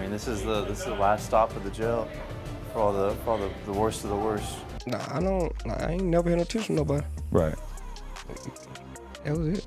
mean, this is the last stop at the jail for all the worst of the worst. Nah, I ain't never had no tension with nobody. Right. That was it.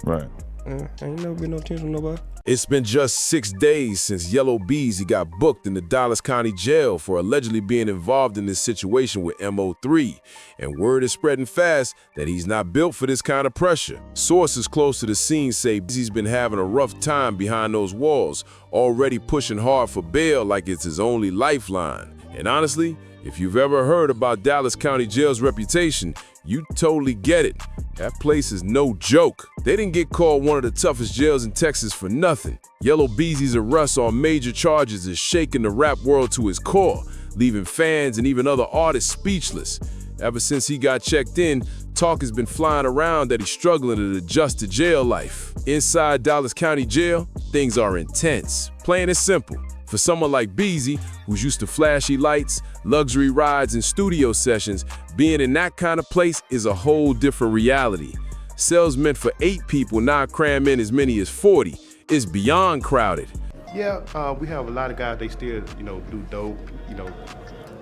Right. I ain't never been no tension with nobody. It's been just 6 days since Yella Beezy got booked in the Dallas County Jail for allegedly being involved in this situation with MO3, and word is spreading fast that he's not built for this kind of pressure. Sources close to the scene say Beezy's been having a rough time behind those walls, already pushing hard for bail like it's his only lifeline. And honestly, if you've ever heard about Dallas County Jail's reputation, you totally get it. That place is no joke. They didn't get called one of the toughest jails in Texas for nothing. Yella Beezy's arrest on major charges is shaking the rap world to its core, leaving fans and even other artists speechless. Ever since he got checked in, talk has been flying around that he's struggling to adjust to jail life. Inside Dallas County Jail, things are intense, plain and simple. For someone like Beezy, who's used to flashy lights, luxury rides, and studio sessions, being in that kind of place is a whole different reality. Cells meant for 8 people now cram in as many as 40. It's beyond crowded. Yeah, we have a lot of guys, they still, do dope,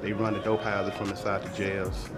they run the dope houses from inside the jails,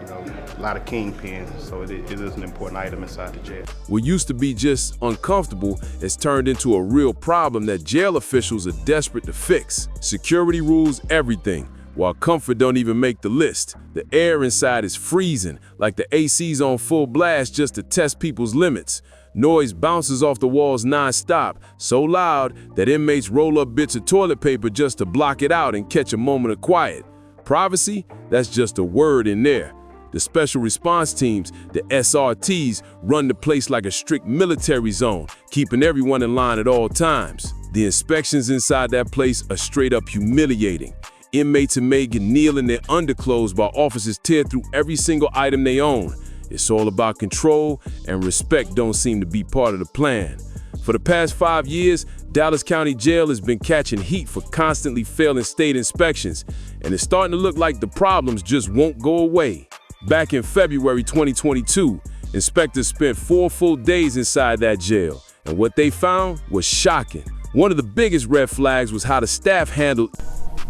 a lot of kingpins, so it is an important item inside the jail. What used to be just uncomfortable has turned into a real problem that jail officials are desperate to fix. Security rules everything, while comfort don't even make the list. The air inside is freezing, like the AC's on full blast just to test people's limits. Noise bounces off the walls non-stop, so loud that inmates roll up bits of toilet paper just to block it out and catch a moment of quiet. Privacy? That's just a word in there. The special response teams, the SRTs, run the place like a strict military zone, keeping everyone in line at all times. The inspections inside that place are straight up humiliating. Inmates are made kneel in their underclothes while officers tear through every single item they own. It's all about control, and respect don't seem to be part of the plan. For the past 5 years, Dallas County Jail has been catching heat for constantly failing state inspections, and it's starting to look like the problems just won't go away. Back in February 2022, inspectors spent 4 full days inside that jail, and what they found was shocking. One of the biggest red flags was how the staff handled.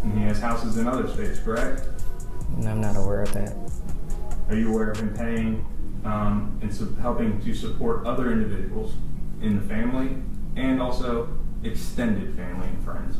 And he has houses in other states, correct? I'm not aware of that. Are you aware of him paying and helping to support other individuals in the family and also extended family and friends?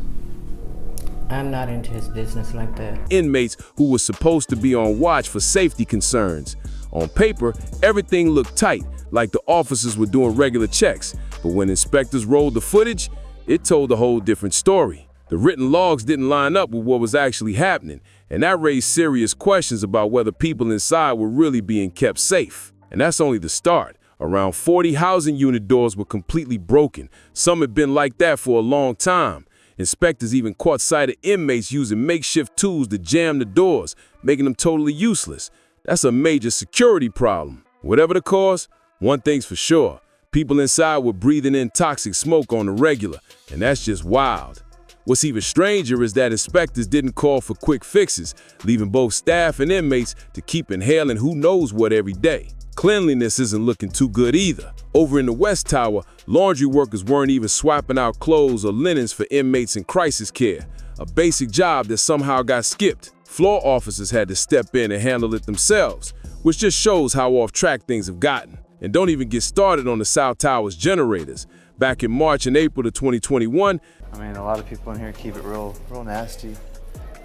I'm not into his business like that. Inmates who were supposed to be on watch for safety concerns. On paper, everything looked tight, like the officers were doing regular checks, but when inspectors rolled the footage, it told a whole different story. The written logs didn't line up with what was actually happening, and that raised serious questions about whether people inside were really being kept safe. And that's only the start. Around 40 housing unit doors were completely broken. Some had been like that for a long time. Inspectors even caught sight of inmates using makeshift tools to jam the doors, making them totally useless. That's a major security problem. Whatever the cause, one thing's for sure. People inside were breathing in toxic smoke on the regular, and that's just wild. What's even stranger is that inspectors didn't call for quick fixes, leaving both staff and inmates to keep inhaling who knows what every day. Cleanliness isn't looking too good either. Over in the West Tower, laundry workers weren't even swapping out clothes or linens for inmates in crisis care, a basic job that somehow got skipped. Floor officers had to step in and handle it themselves, which just shows how off track things have gotten. And don't even get started on the South Tower's generators. Back in March and April of 2021, I mean, a lot of people in here keep it real nasty.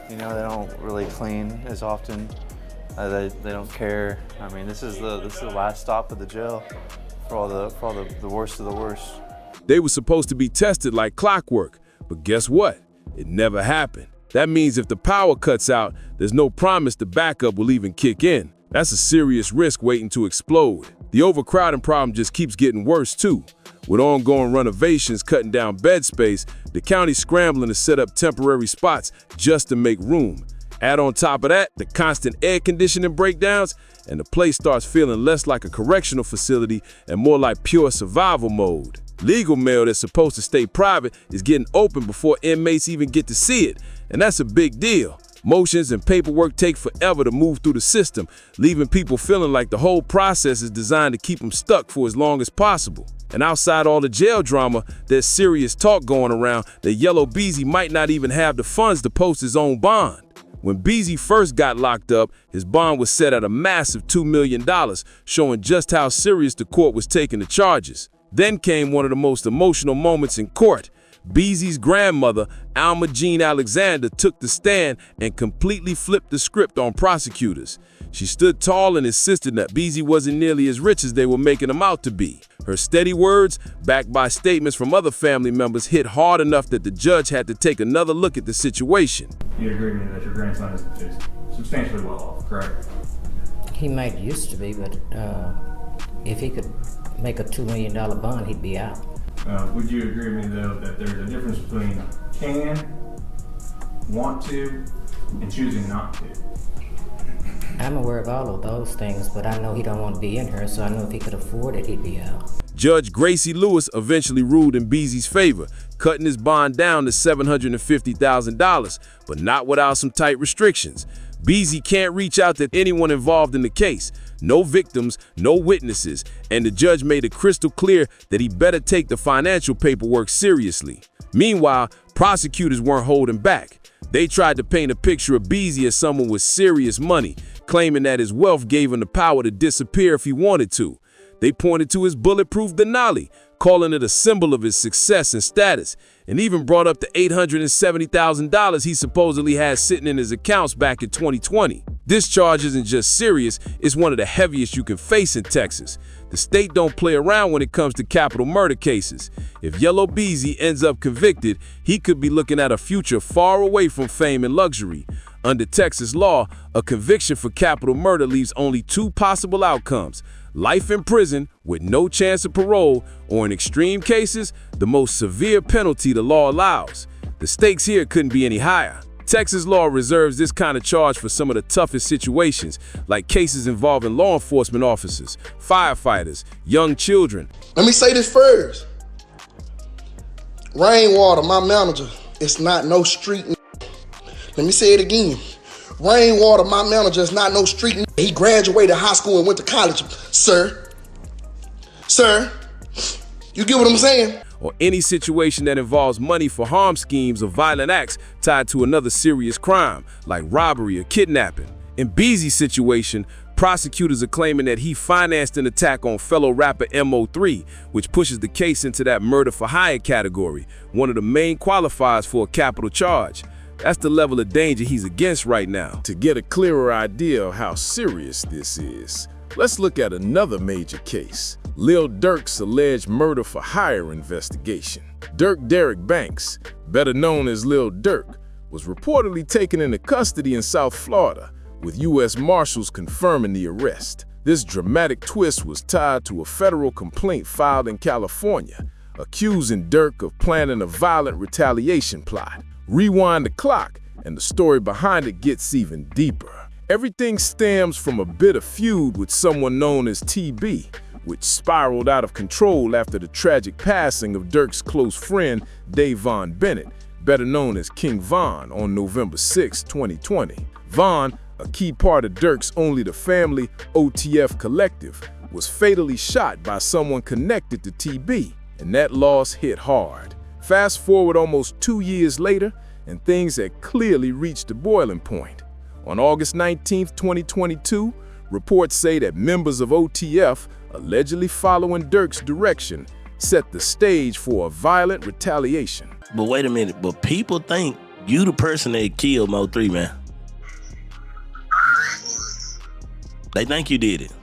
They don't really clean as often. They don't care. I mean, this is the last stop at the jail for all the worst of the worst. they were supposed to be tested like clockwork, but guess what? It never happened. That means if the power cuts out, there's no promise the backup will even kick in. That's a serious risk waiting to explode. The overcrowding problem just keeps getting worse too. With ongoing renovations cutting down bed space, the county's scrambling to set up temporary spots just to make room. Add on top of that the constant air conditioning breakdowns, and the place starts feeling less like a correctional facility and more like pure survival mode. Legal mail that's supposed to stay private is getting open before inmates even get to see it, and that's a big deal. Motions and paperwork take forever to move through the system, leaving people feeling like the whole process is designed to keep them stuck for as long as possible. And outside all the jail drama, there's serious talk going around that Yella Beezy might not even have the funds to post his own bond. When Beezy first got locked up, his bond was set at a massive $2 million, showing just how serious the court was taking the charges. Then came one of the most emotional moments in court. Beezy's grandmother, Alma Jean Alexander, took the stand and completely flipped the script on prosecutors. She stood tall and insisted that Beezy wasn't nearly as rich as they were making him out to be. Her steady words, backed by statements from other family members, hit hard enough that the judge had to take another look at the situation. You agree with me that your grandson is substantially well off, correct? He might used to be, but if he could make a $2 million bond, he'd be out. Would you agree with me, though, that there's a difference between can, want to, and choosing not to? I'm aware of all of those things, but I know he don't want to be in here, so I know if he could afford it, he'd be out. Judge Gracie Lewis eventually ruled in Beezy's favor, cutting his bond down to $750,000, but not without some tight restrictions. Beezy can't reach out to anyone involved in the case, no victims, no witnesses, and the judge made it crystal clear that he better take the financial paperwork seriously. Meanwhile, prosecutors weren't holding back. They tried to paint a picture of Beezy as someone with serious money, claiming that his wealth gave him the power to disappear if he wanted to. They pointed to his bulletproof Denali, calling it a symbol of his success and status, and even brought up the $870,000 he supposedly had sitting in his accounts back in 2020. This charge isn't just serious, it's one of the heaviest you can face in Texas. The state don't play around when it comes to capital murder cases. If Yella Beezy ends up convicted, he could be looking at a future far away from fame and luxury. Under Texas law, a conviction for capital murder leaves only two possible outcomes: life in prison with no chance of parole, or in extreme cases, the most severe penalty the law allows. The stakes here couldn't be any higher. Texas law reserves this kind of charge for some of the toughest situations, like cases involving law enforcement officers, firefighters, young children. Let me say this first. Rainwater, my manager, it's not no street. Let me say it again. Rainwater, my manager, is not no street. He graduated high school and went to college, sir. Sir, you get what I'm saying? Or any situation that involves money for harm schemes or violent acts tied to another serious crime, like robbery or kidnapping. In Beezy's situation, prosecutors are claiming that he financed an attack on fellow rapper MO3, which pushes the case into that murder for hire category, one of the main qualifiers for a capital charge. That's the level of danger he's against right now. To get a clearer idea of how serious this is, let's look at another major case, Lil Durk's alleged murder for hire investigation. Durk Derek Banks, better known as Lil Durk, was reportedly taken into custody in South Florida, with U.S. Marshals confirming the arrest. This dramatic twist was tied to a federal complaint filed in California, accusing Durk of planning a violent retaliation plot. Rewind the clock, and the story behind it gets even deeper. Everything stems from a bit of feud with someone known as TB, which spiraled out of control after the tragic passing of Durk's close friend, Davon Bennett, better known as King Von, on November 6, 2020. Von, a key part of Durk's Only the Family OTF collective, was fatally shot by someone connected to TB, and that loss hit hard. Fast forward almost 2 years later, and things had clearly reached a boiling point. On August 19, 2022, reports say that members of OTF, allegedly following Durk's direction, set the stage for a violent retaliation. But wait a minute, but people think you the person that killed Mo3, man. They think you did it.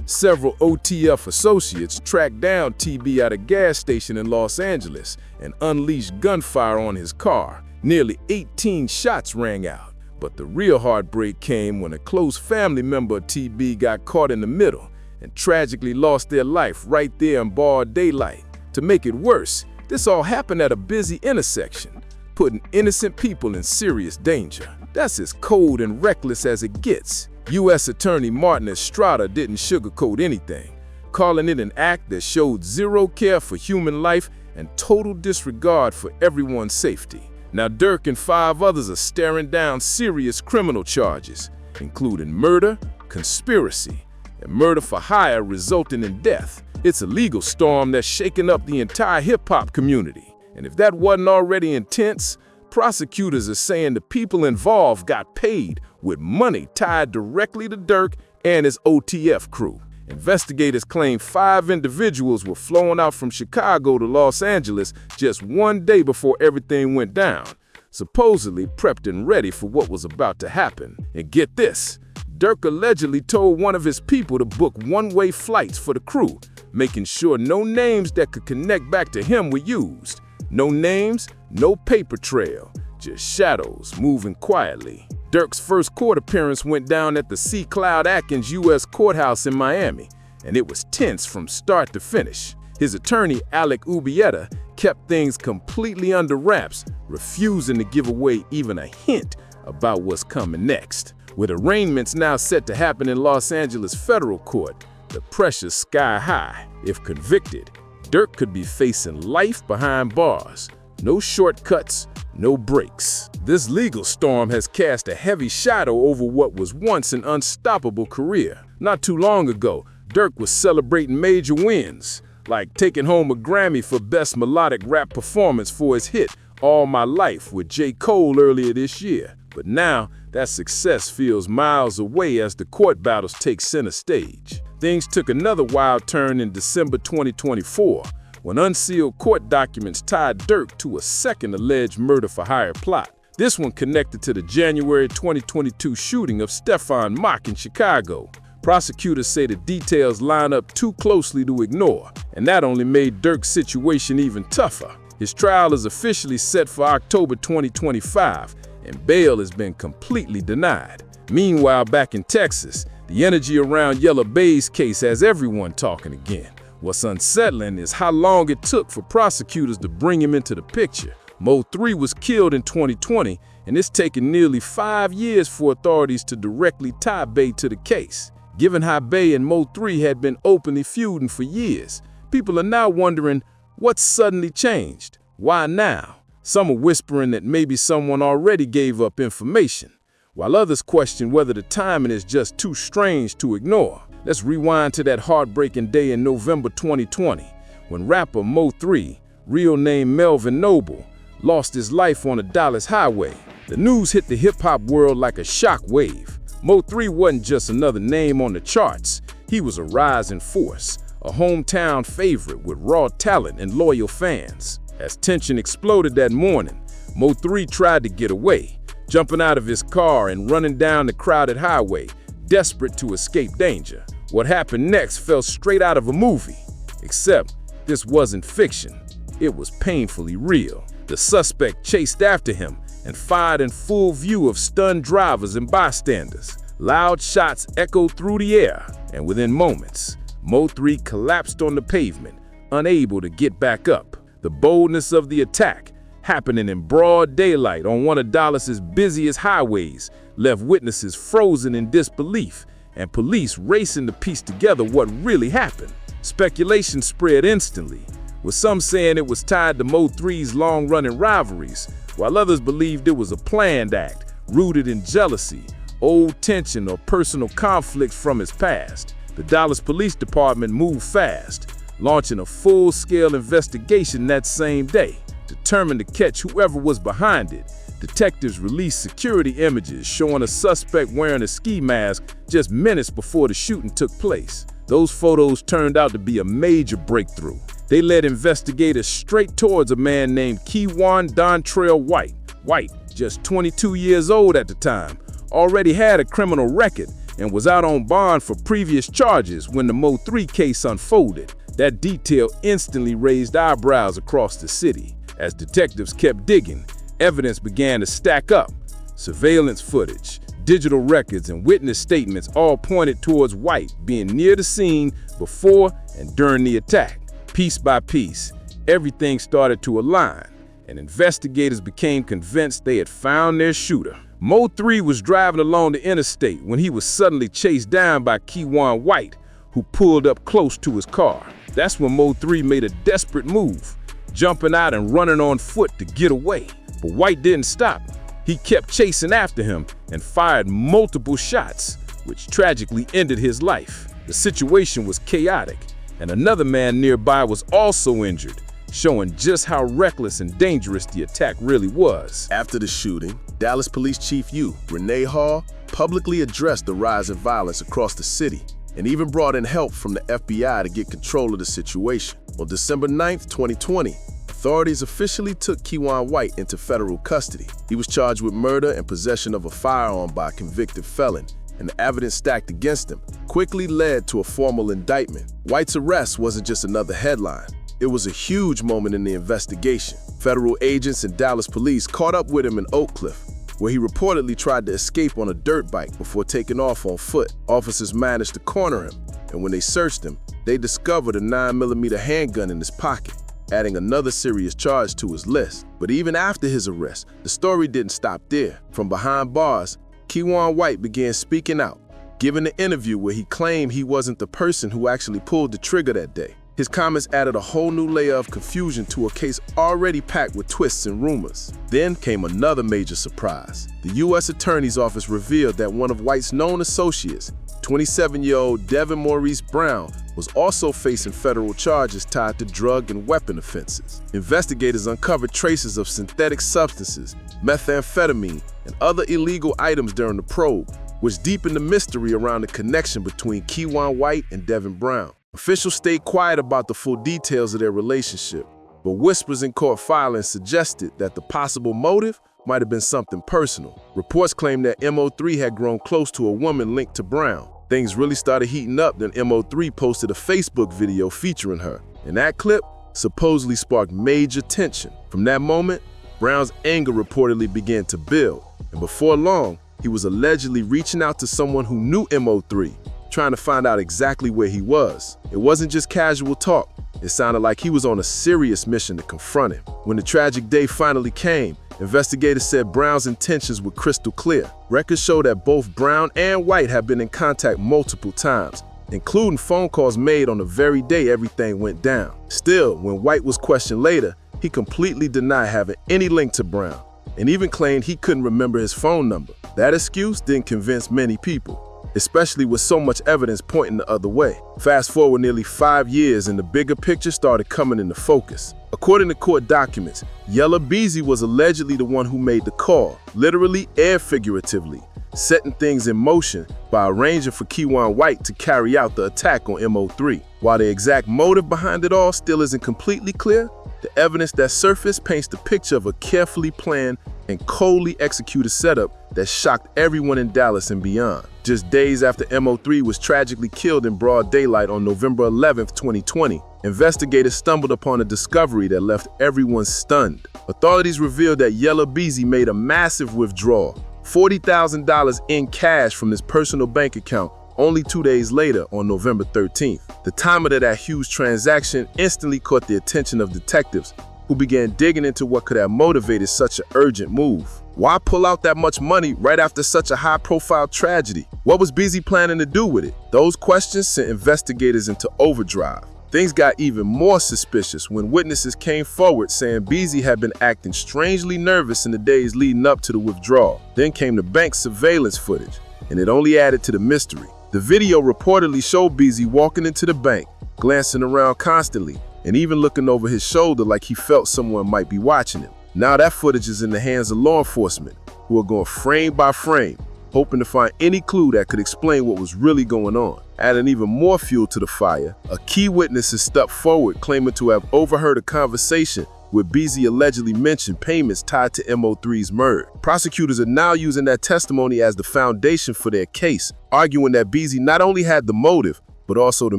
Several OTF associates tracked down TB at a gas station in Los Angeles and unleashed gunfire on his car. Nearly 18 shots rang out. But the real heartbreak came when a close family member of TB got caught in the middle and tragically lost their life right there in broad daylight. To make it worse, this all happened at a busy intersection, putting innocent people in serious danger. That's as cold and reckless as it gets. U.S. Attorney Martin Estrada didn't sugarcoat anything, calling it an act that showed zero care for human life and total disregard for everyone's safety. Now Durk and 5 others are staring down serious criminal charges, including murder, conspiracy, and murder for hire resulting in death. It's a legal storm that's shaken up the entire hip-hop community. And if that wasn't already intense, prosecutors are saying the people involved got paid with money tied directly to Durk and his OTF crew. Investigators claim 5 individuals were flown out from Chicago to Los Angeles just one day before everything went down, supposedly prepped and ready for what was about to happen. And get this, Durk allegedly told one of his people to book one-way flights for the crew, making sure no names that could connect back to him were used. No names, no paper trail, just shadows moving quietly. Durk's first court appearance went down at the C. Cloud Atkins U.S. Courthouse in Miami, and it was tense from start to finish. His attorney, Alec Ubieta, kept things completely under wraps, refusing to give away even a hint about what's coming next. With arraignments now set to happen in Los Angeles federal court, the pressure's sky high. If convicted, Durk could be facing life behind bars. No shortcuts, no breaks. This legal storm has cast a heavy shadow over what was once an unstoppable career. Not too long ago, Durk was celebrating major wins, like taking home a Grammy for Best Melodic Rap Performance for his hit All My Life with J. Cole earlier this year. But now, that success feels miles away as the court battles take center stage. Things took another wild turn in December 2024, when unsealed court documents tied Durk to a second alleged murder-for-hire plot. This one connected to the January 2022 shooting of Stefan Mock in Chicago. Prosecutors say the details line up too closely to ignore, and that only made Durk's situation even tougher. His trial is officially set for October 2025, and bail has been completely denied. Meanwhile, back in Texas, the energy around Yella Beezy's case has everyone talking again. What's unsettling is how long it took for prosecutors to bring him into the picture. Mo 3 was killed in 2020, and it's taken nearly 5 years for authorities to directly tie Bey to the case. Given how Bey and Mo 3 had been openly feuding for years, people are now wondering what suddenly changed. Why now? Some are whispering that maybe someone already gave up information, while others question whether the timing is just too strange to ignore. Let's rewind to that heartbreaking day in November 2020, when rapper Mo 3, real name Melvin Noble, lost his life on a Dallas highway. The news hit the hip-hop world like a shock wave. Mo 3 wasn't just another name on the charts. He was a rising force, a hometown favorite with raw talent and loyal fans. As tension exploded that morning, Mo 3 tried to get away, jumping out of his car and running down the crowded highway, desperate to escape danger. What happened next fell straight out of a movie, except this wasn't fiction. It was painfully real. The suspect chased after him and fired in full view of stunned drivers and bystanders. Loud shots echoed through the air, and within moments, Mo 3 collapsed on the pavement, unable to get back up. The boldness of the attack, happening in broad daylight on one of Dallas's busiest highways, left witnesses frozen in disbelief and police racing to piece together what really happened. Speculation spread instantly, with some saying it was tied to Mo 3's long-running rivalries, while others believed it was a planned act rooted in jealousy, old tension, or personal conflicts from his past. The Dallas Police Department moved fast, launching a full-scale investigation that same day. Determined to catch whoever was behind it, detectives released security images showing a suspect wearing a ski mask just minutes before the shooting took place. Those photos turned out to be a major breakthrough. They led investigators straight towards a man named Keywan Dontrell White. White, just 22 years old at the time, already had a criminal record and was out on bond for previous charges when the Mo 3 case unfolded. That detail instantly raised eyebrows across the city. As detectives kept digging, evidence began to stack up. Surveillance footage, digital records, and witness statements all pointed towards White being near the scene before and during the attack. Piece by piece, everything started to align, and investigators became convinced they had found their shooter. Mo 3 was driving along the interstate when he was suddenly chased down by Keywan White, who pulled up close to his car. That's when Mo 3 made a desperate move, jumping out and running on foot to get away. But White didn't stop. He kept chasing after him and fired multiple shots, which tragically ended his life. The situation was chaotic, and another man nearby was also injured, showing just how reckless and dangerous the attack really was. After the shooting, Dallas Police Chief U, Renee Hall, publicly addressed the rise in violence across the city and even brought in help from the FBI to get control of the situation. On December 9, 2020, authorities officially took Keiwan White into federal custody. He was charged with murder and possession of a firearm by a convicted felon, and the evidence stacked against him quickly led to a formal indictment. White's arrest wasn't just another headline. It was a huge moment in the investigation. Federal agents and Dallas police caught up with him in Oak Cliff, where he reportedly tried to escape on a dirt bike before taking off on foot. Officers managed to corner him, and when they searched him, they discovered a 9mm handgun in his pocket, adding another serious charge to his list. But even after his arrest, the story didn't stop there. From behind bars, Keiwan White began speaking out, giving an interview where he claimed he wasn't the person who actually pulled the trigger that day. His comments added a whole new layer of confusion to a case already packed with twists and rumors. Then came another major surprise. The U.S. Attorney's Office revealed that one of White's known associates, 27-year-old Devin Maurice Brown, was also facing federal charges tied to drug and weapon offenses. Investigators uncovered traces of synthetic substances, methamphetamine, and other illegal items during the probe, which deepened the mystery around the connection between Keiwan White and Devin Brown. Officials stayed quiet about the full details of their relationship, but whispers in court filings suggested that the possible motive might have been something personal. Reports claimed that MO3 had grown close to a woman linked to Brown. Things really started heating up when MO3 posted a Facebook video featuring her, and that clip supposedly sparked major tension. From that moment, Brown's anger reportedly began to build, and before long, he was allegedly reaching out to someone who knew MO3, trying to find out exactly where he was. It wasn't just casual talk. It sounded like he was on a serious mission to confront him. When the tragic day finally came, investigators said Brown's intentions were crystal clear. Records show that both Brown and White have been in contact multiple times, including phone calls made on the very day everything went down. Still, when White was questioned later, he completely denied having any link to Brown, and even claimed he couldn't remember his phone number. That excuse didn't convince many people, especially with so much evidence pointing the other way. Fast forward nearly 5 years and the bigger picture started coming into focus. According to court documents, Yella Beezy was allegedly the one who made the call, literally and figuratively, setting things in motion by arranging for Keiwan White to carry out the attack on MO3. While the exact motive behind it all still isn't completely clear, the evidence that surfaced paints the picture of a carefully planned and coldly executed setup that shocked everyone in Dallas and beyond. Just days after MO3 was tragically killed in broad daylight on November 11, 2020, investigators stumbled upon a discovery that left everyone stunned. Authorities revealed that Yella Beezy made a massive withdrawal, $40,000 in cash from his personal bank account only 2 days later on November 13th. The timing of that huge transaction instantly caught the attention of detectives, who began digging into what could have motivated such an urgent move. Why pull out that much money right after such a high-profile tragedy? What was Beezy planning to do with it? Those questions sent investigators into overdrive. Things got even more suspicious when witnesses came forward saying Beezy had been acting strangely nervous in the days leading up to the withdrawal. Then came the bank surveillance footage, and it only added to the mystery. The video reportedly showed Beezy walking into the bank, glancing around constantly, and even looking over his shoulder like he felt someone might be watching him. Now that footage is in the hands of law enforcement, who are going frame by frame, hoping to find any clue that could explain what was really going on. Adding even more fuel to the fire, a key witness has stepped forward claiming to have overheard a conversation where Beezy allegedly mentioned payments tied to MO3's murder. Prosecutors are now using that testimony as the foundation for their case, arguing that Beezy not only had the motive, but also the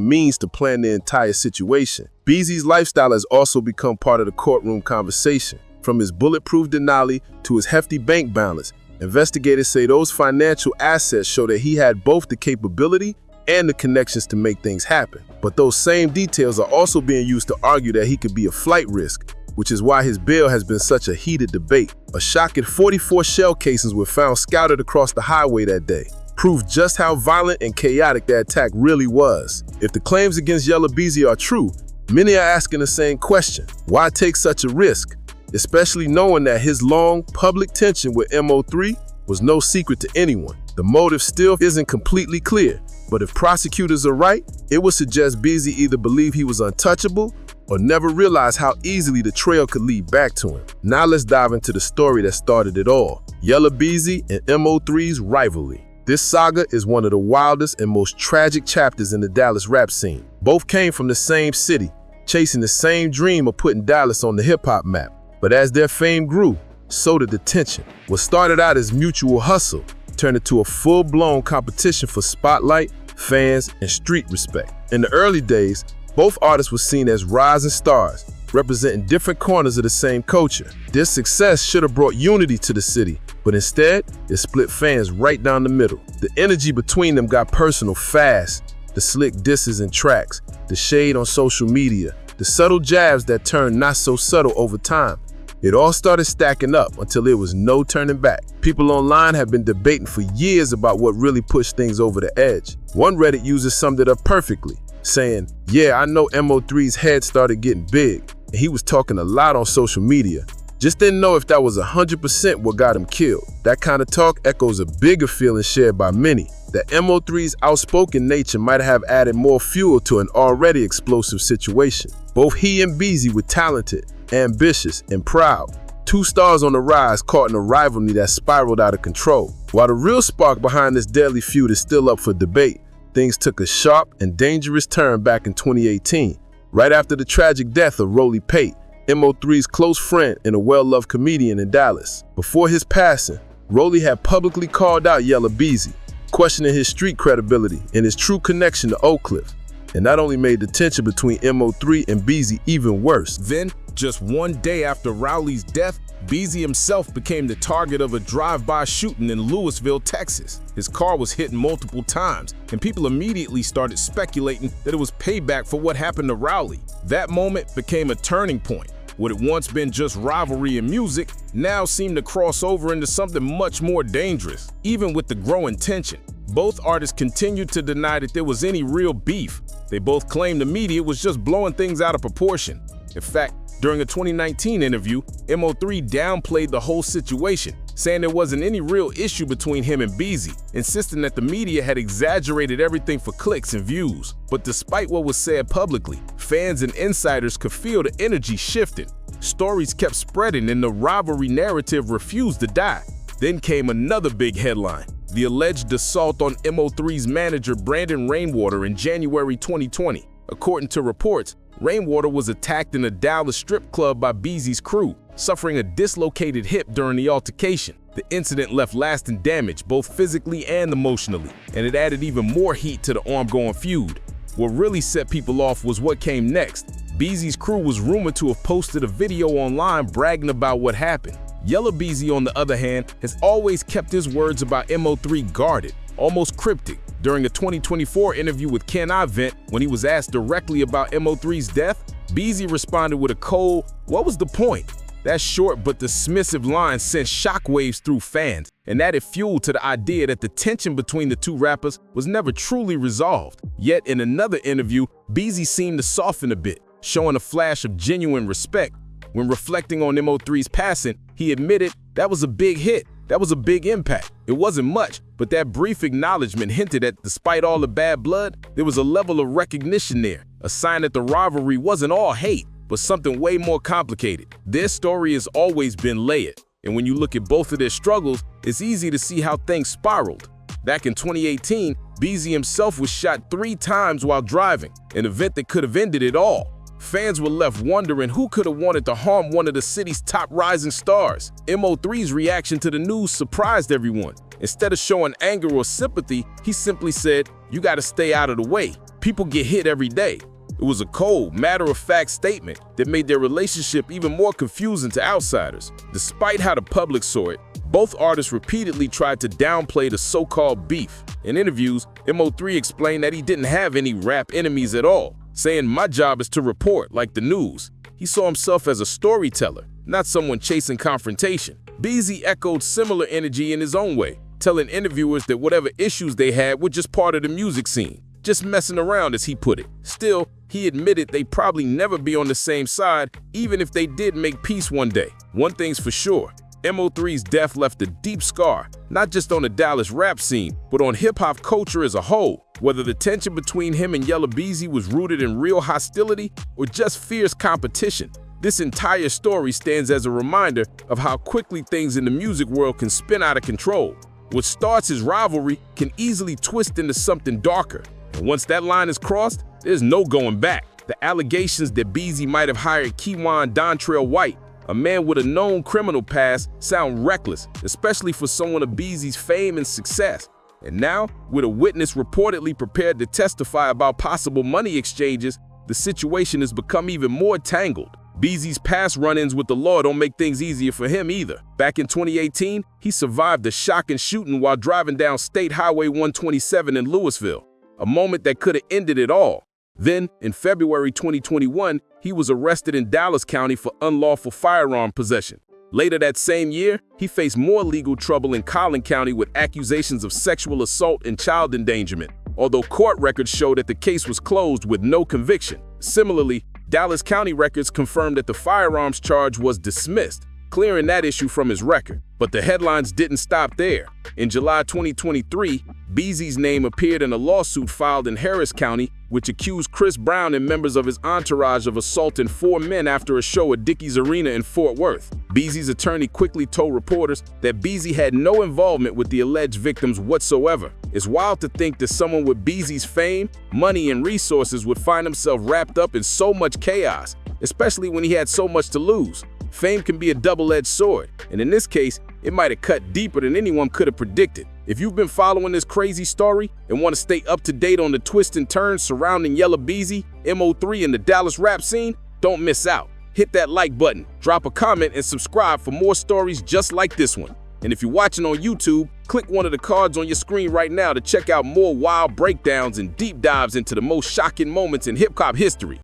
means to plan the entire situation. Beezy's lifestyle has also become part of the courtroom conversation. From his bulletproof Denali to his hefty bank balance, investigators say those financial assets show that he had both the capability and the connections to make things happen. But those same details are also being used to argue that he could be a flight risk, which is why his bail has been such a heated debate. A shocking 44 shell casings were found scattered across the highway that day, proved just how violent and chaotic that attack really was. If the claims against Yella Beezy are true, many are asking the same question. Why take such a risk? especially knowing that his long public tension with MO3 was no secret to anyone. The motive still isn't completely clear, but if prosecutors are right, it would suggest Beezy either believed he was untouchable or never realized how easily the trail could lead back to him. Now let's dive into the story that started it all, Yella Beezy and MO3's rivalry. This saga is one of the wildest and most tragic chapters in the Dallas rap scene. Both came from the same city, chasing the same dream of putting Dallas on the hip-hop map. But as their fame grew, so did the tension. What started out as mutual hustle turned into a full-blown competition for spotlight, fans, and street respect. In the early days, both artists were seen as rising stars, representing different corners of the same culture. This success should have brought unity to the city, but instead, it split fans right down the middle. The energy between them got personal fast. The slick disses and tracks, the shade on social media, the subtle jabs that turned not so subtle over time. It all started stacking up until there was no turning back. People online have been debating for years about what really pushed things over the edge. One Reddit user summed it up perfectly, saying, "Yeah, I know MO3's head started getting big, and he was talking a lot on social media. Just didn't know if that was 100% what got him killed." That kind of talk echoes a bigger feeling shared by many, that MO3's outspoken nature might have added more fuel to an already explosive situation. Both he and Beezy were talented, ambitious, and proud. Two stars on the rise caught in a rivalry that spiraled out of control. While the real spark behind this deadly feud is still up for debate, things took a sharp and dangerous turn back in 2018, right after the tragic death of Rolly Pate, MO3's close friend and a well-loved comedian in Dallas. Before his passing, Rolly had publicly called out Yella Beezy, questioning his street credibility and his true connection to Oak Cliff, and not only made the tension between MO3 and Beezy even worse. Then, just one day after Rowley's death, Beezy himself became the target of a drive-by shooting in Lewisville, Texas. His car was hit multiple times, and people immediately started speculating that it was payback for what happened to Rowley. That moment became a turning point. What had once been just rivalry in music now seemed to cross over into something much more dangerous. Even with the growing tension, both artists continued to deny that there was any real beef. They both claimed the media was just blowing things out of proportion. In fact, during a 2019 interview, MO3 downplayed the whole situation, saying there wasn't any real issue between him and Beezy, insisting that the media had exaggerated everything for clicks and views. But despite what was said publicly, fans and insiders could feel the energy shifting. Stories kept spreading and the rivalry narrative refused to die. Then came another big headline: the alleged assault on MO3's manager Brandon Rainwater in January 2020. According to reports, Rainwater was attacked in a Dallas strip club by Beezy's crew, suffering a dislocated hip during the altercation. The incident left lasting damage both physically and emotionally, and it added even more heat to the ongoing feud. What really set people off was what came next. Beezy's crew was rumored to have posted a video online bragging about what happened. Yella Beezy, on the other hand, has always kept his words about MO3 guarded, almost cryptic. During a 2024 interview with Ken Ivent, when he was asked directly about MO3's death, Beezy responded with a cold, "What was the point?" That short but dismissive line sent shockwaves through fans and added fuel to the idea that the tension between the two rappers was never truly resolved. Yet in another interview, Beezy seemed to soften a bit, showing a flash of genuine respect. When reflecting on MO3's passing, he admitted that was a big hit. That was a big impact. It wasn't much, but that brief acknowledgement hinted that despite all the bad blood, there was a level of recognition there, a sign that the rivalry wasn't all hate, but something way more complicated. Their story has always been layered, and when you look at both of their struggles, it's easy to see how things spiraled. Back in 2018, Beezy himself was shot 3 times while driving, an event that could have ended it all. Fans were left wondering who could have wanted to harm one of the city's top rising stars. MO3's reaction to the news surprised everyone. Instead of showing anger or sympathy, he simply said, "You gotta stay out of the way. People get hit every day." It was a cold, matter-of-fact statement that made their relationship even more confusing to outsiders. Despite how the public saw it, both artists repeatedly tried to downplay the so-called beef. In interviews, MO3 explained that he didn't have any rap enemies at all, saying, "My job is to report, like the news." He saw himself as a storyteller, not someone chasing confrontation. Beezy echoed similar energy in his own way, telling interviewers that whatever issues they had were just part of the music scene, just messing around, as he put it. Still, he admitted they'd probably never be on the same side, even if they did make peace one day. One thing's for sure, Mo3's death left a deep scar, not just on the Dallas rap scene, but on hip-hop culture as a whole. Whether the tension between him and Yella Beezy was rooted in real hostility or just fierce competition, this entire story stands as a reminder of how quickly things in the music world can spin out of control. What starts as rivalry can easily twist into something darker, and once that line is crossed, there's no going back. The allegations that Beezy might have hired Keywan Dontrell White, a man with a known criminal past, sound reckless, especially for someone of Beezy's fame and success. And now, with a witness reportedly prepared to testify about possible money exchanges, the situation has become even more tangled. Beezy's past run-ins with the law don't make things easier for him either. Back in 2018, he survived a shocking shooting while driving down State Highway 127 in Louisville, a moment that could have ended it all. Then, in February 2021, he was arrested in Dallas County for unlawful firearm possession. Later that same year, he faced more legal trouble in Collin County with accusations of sexual assault and child endangerment, although court records show that the case was closed with no conviction. Similarly, Dallas County records confirmed that the firearms charge was dismissed, clearing that issue from his record. But the headlines didn't stop there. In July 2023, Beezy's name appeared in a lawsuit filed in Harris County, which accused Chris Brown and members of his entourage of assaulting 4 men after a show at Dickies Arena in Fort Worth. Beezy's attorney quickly told reporters that Beezy had no involvement with the alleged victims whatsoever. It's wild to think that someone with Beezy's fame, money, and resources would find himself wrapped up in so much chaos, especially when he had so much to lose. Fame can be a double-edged sword, and in this case, it might have cut deeper than anyone could have predicted. If you've been following this crazy story and want to stay up to date on the twists and turns surrounding Yella Beezy, Mo3, and the Dallas rap scene, don't miss out. Hit that like button, drop a comment, and subscribe for more stories just like this one. And if you're watching on YouTube, click one of the cards on your screen right now to check out more wild breakdowns and deep dives into the most shocking moments in hip-hop history.